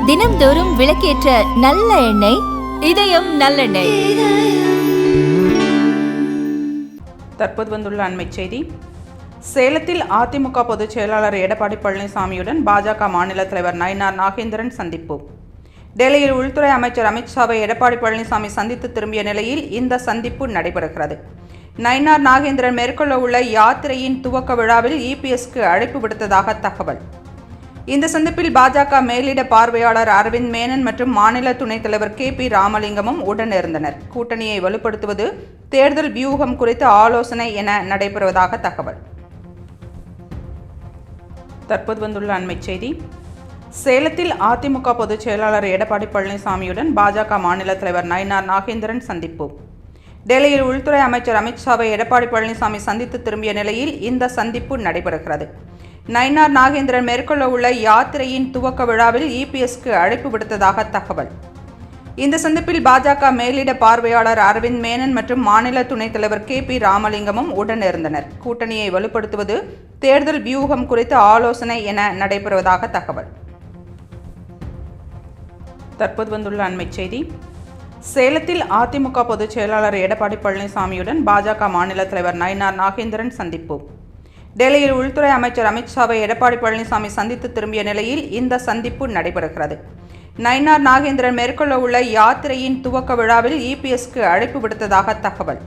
தினம்தோறும் விளக்கேற்ற நல்ல எண்ணெய் இதயம் நல்லெண்ணெய். தற்போது வந்துள்ள அண்மைச் செய்தி. சேலத்தில் அதிமுக பொதுச் செயலாளர் எடப்பாடி பழனிசாமியுடன் பாஜக மாநில தலைவர் நயினார் நாகேந்திரன் சந்திப்பு. டெல்லியில் உள்துறை அமைச்சர் அமித்ஷாவை எடப்பாடி பழனிசாமி சந்தித்து திரும்பிய நிலையில் இந்த சந்திப்பு நடைபெறுகிறது. நயினார் நாகேந்திரன் மேற்கொள்ள உள்ள யாத்திரையின் துவக்க விழாவில் இபிஎஸ்க்கு அழைப்பு விடுத்ததாக தகவல். இந்த சந்திப்பில் பாஜக மேலிட பார்வையாளர் அரவிந்த் மேனன் மற்றும் மாநில துணைத் தலைவர் KP ராமலிங்கமும் உடனிருந்தனர். கூட்டணியை வலுப்படுத்துவது, தேர்தல் வியூகம் குறித்த ஆலோசனை என நடைபெறுவதாக தகவல். தற்போது வந்துள்ள அண்மைச் செய்தி. சேலத்தில் அதிமுக பொதுச் செயலாளர் எடப்பாடி பழனிசாமியுடன் பாஜக மாநில தலைவர் நயினார் நாகேந்திரன் சந்திப்பு. டெல்லியில் உள்துறை அமைச்சர் அமித்ஷாவை எடப்பாடி பழனிசாமி சந்தித்து திரும்பிய நிலையில் இந்த சந்திப்பு நடைபெறுகிறது. நயினார் நாகேந்திரன் மேற்கொள்ள உள்ள யாத்திரையின் துவக்க விழாவில் இபிஎஸ்க்கு அழைப்பு விடுத்ததாக தகவல். இந்த சந்திப்பில் பாஜக மேலிட பார்வையாளர் அரவிந்த் மேனன் மற்றும் மாநில துணைத் தலைவர் KP ராமலிங்கமும் உடனிருந்தனர். கூட்டணியை வலுப்படுத்துவது, தேர்தல் வியூகம் குறித்த ஆலோசனை என நடைபெறுவதாக தகவல். தற்போது வந்துள்ள அண்மைச் செய்தி. சேலத்தில் அதிமுக பொதுச் செயலாளர் எடப்பாடி பழனிசாமியுடன் பாஜக மாநில தலைவர் நயினார் நாகேந்திரன் சந்திப்பு. டெல்லியில் உள்துறை அமைச்சர் அமித்ஷாவை எடப்பாடி பழனிசாமி சந்தித்து திரும்பிய நிலையில் இந்த சந்திப்பு நடைபெறுகிறது. நயினார் நாகேந்திரன் மேற்கொள்ள உள்ள யாத்திரையின் துவக்க விழாவில் இபிஎஸ்க்கு அழைப்பு விடுத்ததாக தகவல்.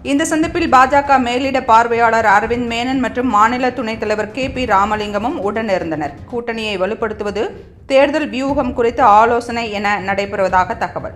இந்த சந்திப்பில் பாஜக மேலிட பார்வையாளர் அரவிந்த் மேனன் மற்றும் மாநில துணைத் தலைவர் KP ராமலிங்கமும் உடனிருந்தனர். கூட்டணியை வலுப்படுத்துவது, தேர்தல் வியூகம் குறித்த ஆலோசனை என நடைபெறுவதாக தகவல்.